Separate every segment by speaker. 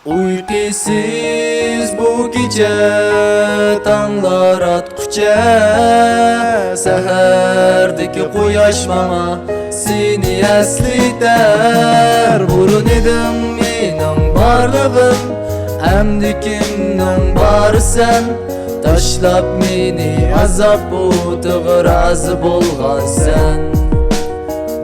Speaker 1: Uykusiz bu gece tanglar atkucha, sahardagi quyosh mama seni eslitar. Burun edim mening barlig'im, amdi kimning bari sen. Tashlab meni azab o'tiga rozi bo'lgansan.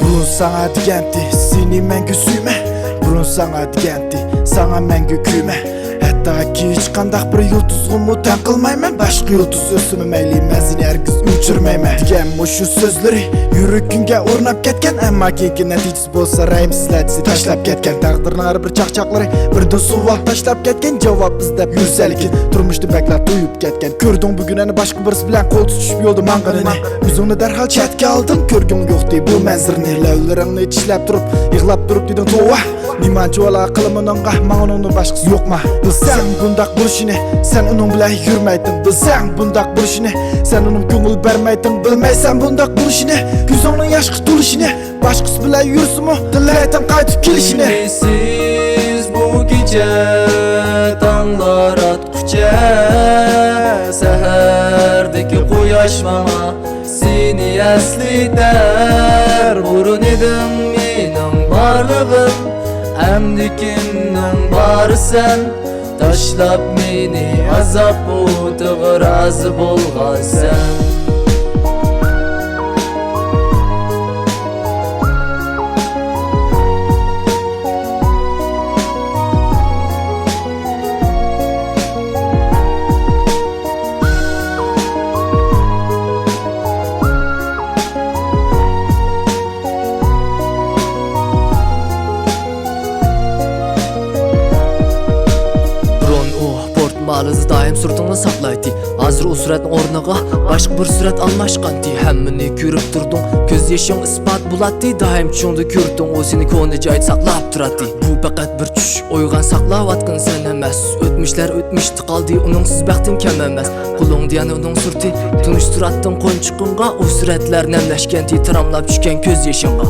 Speaker 2: Burun sana degendi, seni mengi suyma. Burun sana degendi, sana mengi kuyma. Hatta ki hiç qandaq bir yulduzgumu tan qilmayman. Başqa yulduz o'simi mayli, men seni hargiz o'chirmayman degan mushu so'zlari yuragimga o'rnab ketgan. Ammo keyin natijasi bo'lsa rayimsizlatsa tashlab ketgan. Taqdirning har bir chaqchaqlari birdan savol tashlab ketgan. Javob izlab yursa lekin turmushni baklab to'yib ketgan. Ko'rding bugun ana boshqa birisi bilan qo'l tutishib yo'lda manqilini. O'zingni darhol chatga oldim, ko'rgim yo'q deb bu manzarni. Lavlaringni tishlab turib, yig'lab turib dedim to'va. Nimancha ola qilmanonga ma'noni boshqasi yo'qmi? Bilsang bundaq bo'lishini, sen uning bilan yurmayding. Bilsang bundaq bo'lishini, sen uning ko'ngil bermayding. Bilmaysan bundaq bo'lishini, ko'zingning yoshga to'lishini. Boshqasi bilan yursimi, dilaydan qaytib kelishini.
Speaker 1: Uykusiz bu gece tanglar atkucha, sahardagi quyosh mama seni eslitar. Burun edim mening barlig'im, amdi kimning bari sen. Tashlab meni azab o'tiga rozi bo'lgansan.
Speaker 3: Maliz daim surtingni saqlaydi. Hozir u suratning o'rniga boshqa bir surat almashqandi. Hammani ko'rib turding, ko'z yoshing isbot bo'ladi. Daim chungda ko'rding, u seni ko'ngli joyida saqlab turadi. Bu faqat bir tush, o'ygan saqlayotgan sen emas. O'tmishlar o'tmishda qoldi, uningsiz baxting kam emas. Qo'lingda yana uning surati, tunish suratdan qo'nchiqinga, u suratlar namlashgandi, taramlab tushgan ko'z yoshingga.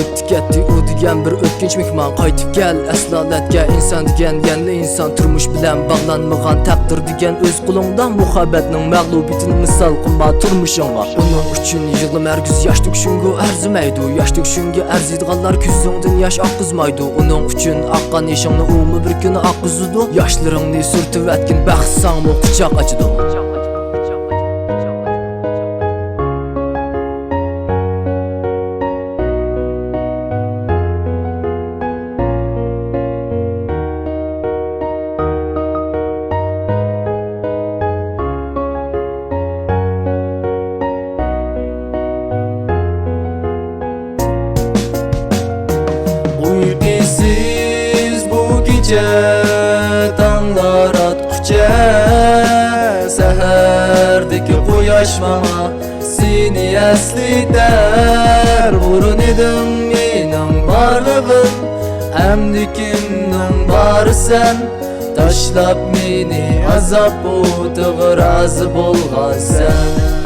Speaker 3: O'tib ketdi, u degan bir o'tkinch mehmon. Qaytib kel aslolatga, inson degan yangi inson turmush bilan bog'lanmagan taqdir degan o'z qo'lingdan. Muhabbatning mag'lubiyatini misol qilma turmushingga. Uning uchun yig'lam hargiz yosh to'kishingga arzimaydi. Yosh to'kishingga arziydiganlar ko'zingdan yosh oqizmaydi. Uning uchun oqqan yoshingni umri bir kuni oqizadi. Yoshlaringni surtib atgin baxt sangmi quchoq ochdi.
Speaker 1: Uykusiz bu gece tanglar atkucha, sahardagi quyosh mama seni eslitar. Burun edim mening barlig'im, amdi kimning bari sen. Tashlab meni azab o'tiga rozi bo'lgansan.